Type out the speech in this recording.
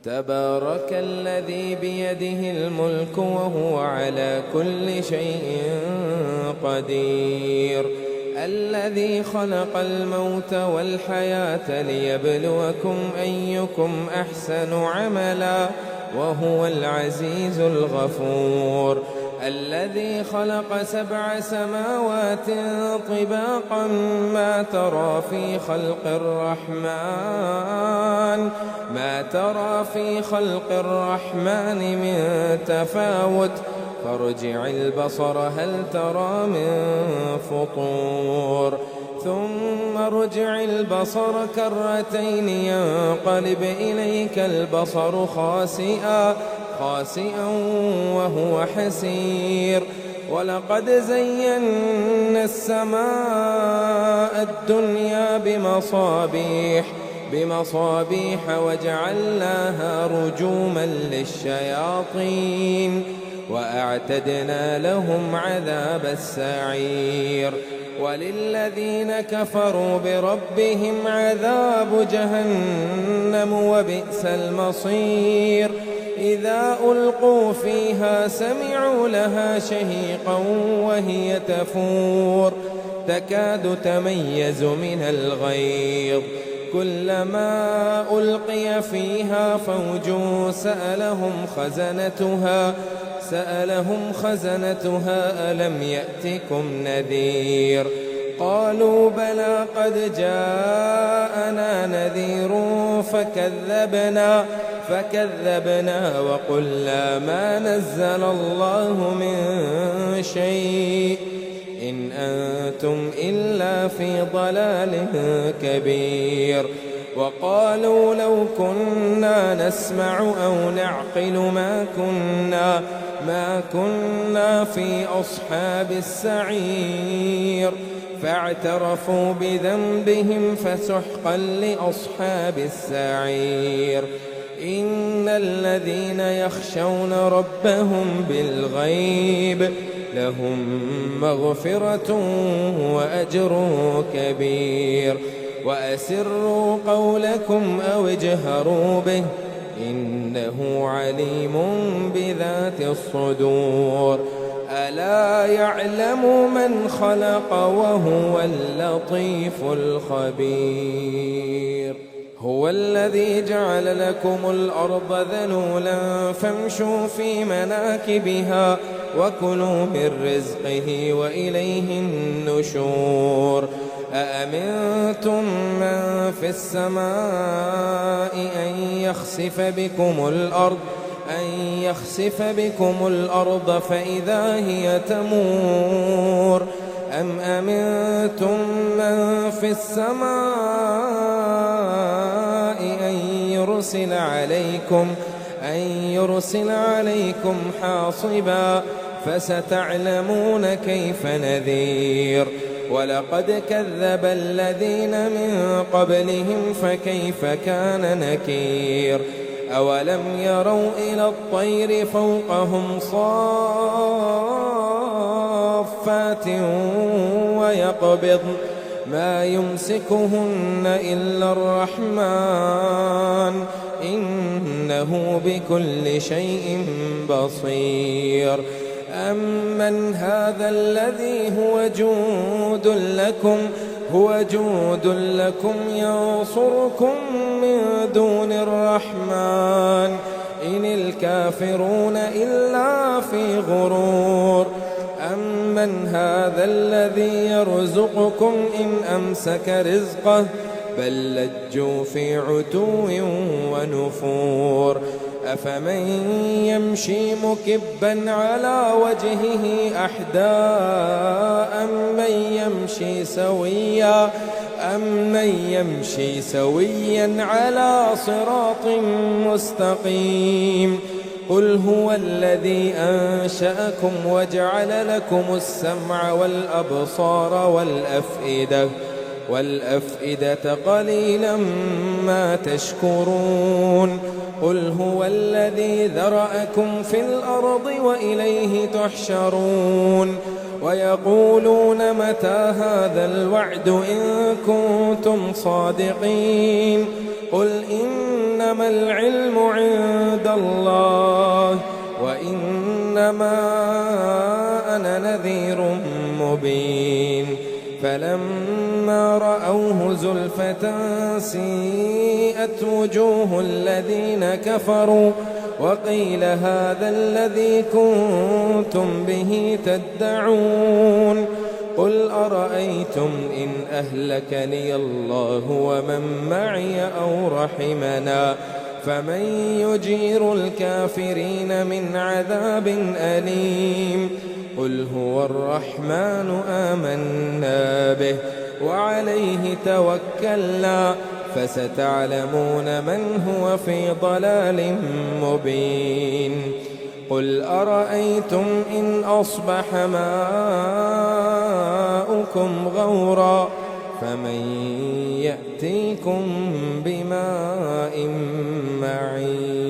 تبارك الذي بيده الملك وهو على كل شيء قدير. الذي خلق الموت والحياة ليبلوكم أيكم أحسن عملا وهو العزيز الغفور. الذي خلق 7 سماوات طباقا ما ترى في خلق الرحمن من تفاوت فارجع البصر هل ترى من فطور ثم ارجع البصر كرتين ينقلب إليك البصر خاسئا وهو حسير. ولقد زينا السماء الدنيا بمصابيح وجعلناها رجوما للشياطين وأعتدنا لهم عذاب السعير. وللذين كفروا بربهم عذاب جهنم وبئس المصير. إذا ألقوا فيها سمعوا لها شهيقا وهي تفور تكاد تميز من الغيظ كلما ألقي فيها فوج سألهم خزنتها ألم يأتكم نذير قالوا بلى قد جاءنا نذير فكذبنا وقلنا ما نزل الله من شيء إن أنتم إلا في ضلال كبير. وقالوا لو كنا نسمع أو نعقل ما كنا في أصحاب السعير فاعترفوا بذنبهم فسحقا لأصحاب السعير. إن الذين يخشون ربهم بالغيب لهم مغفرة وأجر كبير. وأسروا قولكم أو اجهروا به إنه عليم بذات الصدور. ألا يعلم من خلق وهو اللطيف الخبير. هو الذي جعل لكم الأرض ذلولا فامشوا في مناكبها وكلوا من رزقه وإليه النشور. أأمنتم من في السماء أن يخسف بكم الأرض فإذا هي تمور أم أمنتم من في السماء أن يرسل عليكم حاصبا فستعلمون كيف نذير. ولقد كذب الذين من قبلهم فكيف كان نكير. أولم يروا إلى الطير فوقهم صافات ويقبضن ما يمسكهن إلا الرحمن إنه بكل شيء بصير. أمن هذا الذي هو جود لكم ينصركم من دون الرحمن إن الكافرون إلا في غرور. أمن هذا الذي يرزقكم إن أمسك رزقه بل لجوا في عتو ونفور. أفمن يمشي مكبا على وجهه أحدى أمن يمشي سويا على صراط مستقيم. قل هو الذي أنشأكم وجعل لكم السمع والأبصار والأفئدة قليلا ما تشكرون. قل هو الذي ذرأكم في الأرض وإليه تحشرون. ويقولون متى هذا الوعد إن كنتم صادقين. قل إنما العلم عند عند الله وإنما أنا نذير مبين فلما رأوه زلفة سيئت وجوه الذين كفروا وقيل هذا الذي كنتم به تدعون قل أرأيتم إن أهلكني الله ومن معي أو رحمنا فمن يجير الكافرين من عذاب أليم قل هو الرحمن آمنا به وعليه توكلنا فستعلمون من هو في ضلال مبين قل أرأيتم إن أصبح ماؤكم غورا فمن يأتيكم بماء معين